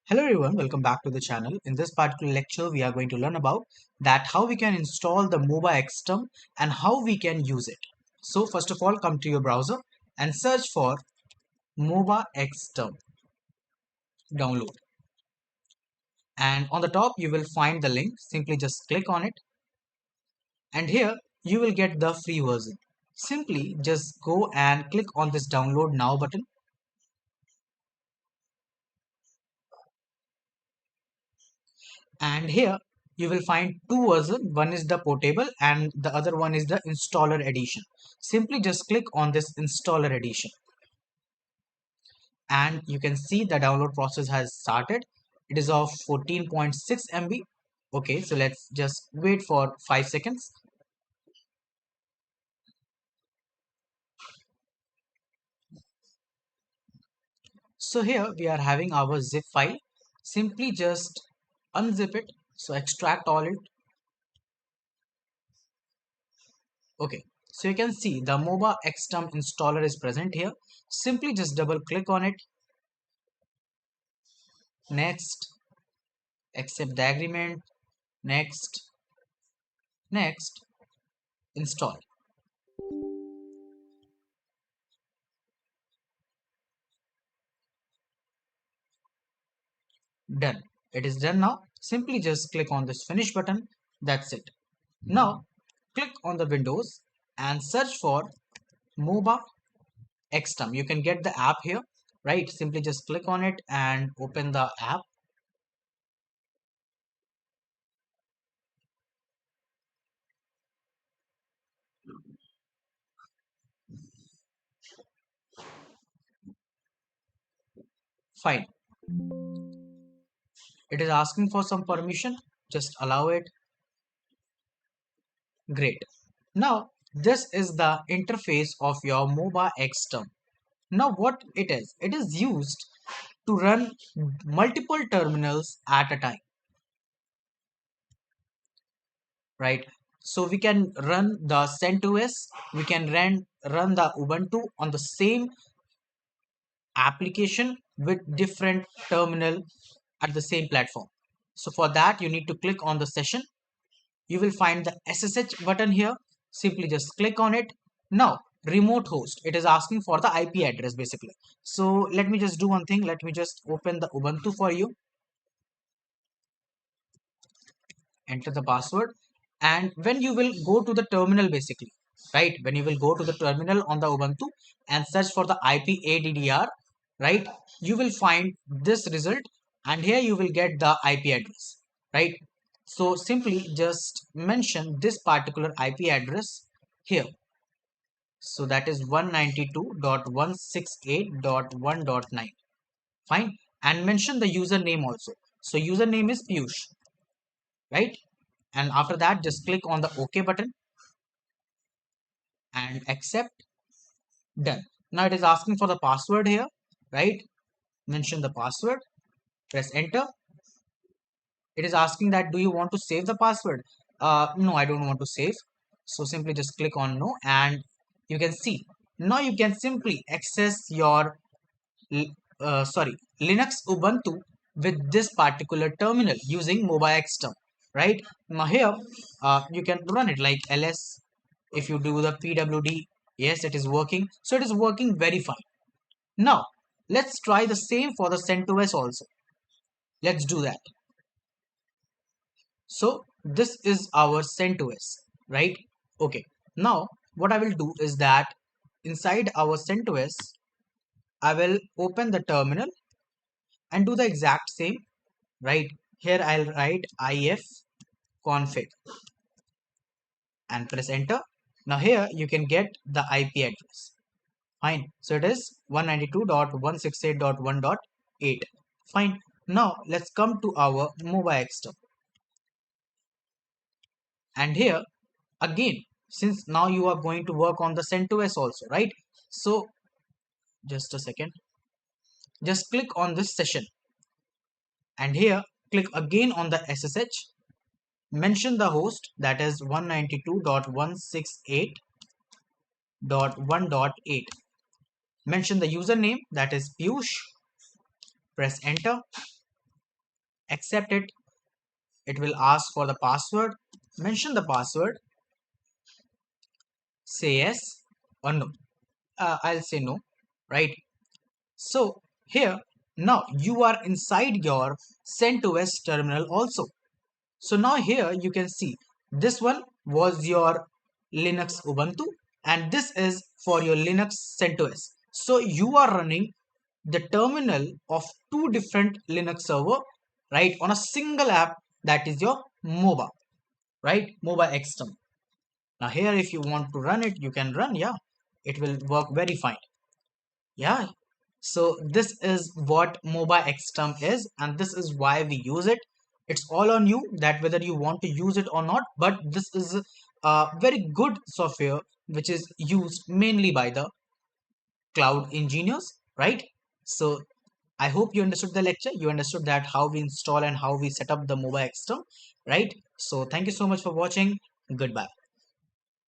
Hello everyone, welcome back to the channel. In this particular lecture, we are going to learn about that how we can install the MobaXterm and how we can use it. So first of all, come to your browser and search for MobaXterm download. And on the top, you will find the link. Simply just click on it. And here, you will get the free version. Simply just go and click on this download now button. And here you will find two versions. One is the portable and the other one is the installer edition. Simply just click on this installer edition and you can see the download process has started. It is of 14.6 MB. Okay, so let's just wait for 5 seconds. So here we are having our zip file. Simply just unzip it. So extract all it. Okay, so you can see the MobaXterm installer is present here. Simply just double click on it. Next, accept the agreement. Next, next, install. Done. It is done now. Simply just click on this finish button. That's it. Now, click on the Windows and search for MobaXterm. You can get the app here, right? Simply just click on it and open the app. Fine. It is asking for some permission. Just allow it. Great. Now, this is the interface of your MobaXterm. Now, what it is used to run multiple terminals at a time, right? So we can run the CentOS, we can run the Ubuntu on the same application with different terminal at the same platform. So for that, you need to click on the session. You will find the SSH button here. Simply just click on it. Now, remote host, it is asking for the IP address basically. So let me just do one thing. Let me just open the Ubuntu for you. Enter the password. And when you will go to the terminal basically, right? When you will go to the terminal on the Ubuntu and search for the IP ADDR, right? You will find this result and here you will get the IP address, right? So simply just mention this particular IP address here. So that is 192.168.1.9. Fine. And mention the username also. So username is Piyush, right? And after that, just click on the OK button and accept. Done. Now it is asking for the password here, right? Mention the password, press enter. It is asking that do you want to save the password? No, I don't want to save. So simply just click on no and you can see. Now you can simply access your Linux Ubuntu with this particular terminal using MobaXterm, right? Now here you can run it like ls. If you do the pwd, yes, it is working. So it is working very fine. Now let's try the same for the CentOS also. Let's do that. So this is our CentOS, right? Okay. Now what I will do is that inside our CentOS, I will open the terminal and do the exact same, right? Here I'll write if config and press enter. Now here you can get the IP address. Fine. So it is 192.168.1.8. Fine. Now let's come to our MobaXterm. And here again, since now you are going to work on the CentOS also, right? So just a second. Just click on this session. And here click again on the SSH. Mention the host, that is 192.168.1.8. Mention the username, that is Piyush. Press enter. accept it. It will ask for the password. Mention the password. Say yes or no. I'll say no, right? So here, now you are inside your CentOS terminal also. So now here you can see this one was your Linux Ubuntu and this is for your Linux CentOS. So you are running the terminal of two different Linux server, right, on a single app, that is your MOBA, right? MobaXterm. Now here if you want to run it, you can run, yeah. It will work very fine. Yeah. So this is what MobaXterm is, and this is why we use it. It's all on you that whether you want to use it or not, but this is a very good software which is used mainly by the cloud engineers, right? So I hope you understood the lecture. You understood that how we install and how we set up the MobaXterm, right? So thank you so much for watching. Goodbye.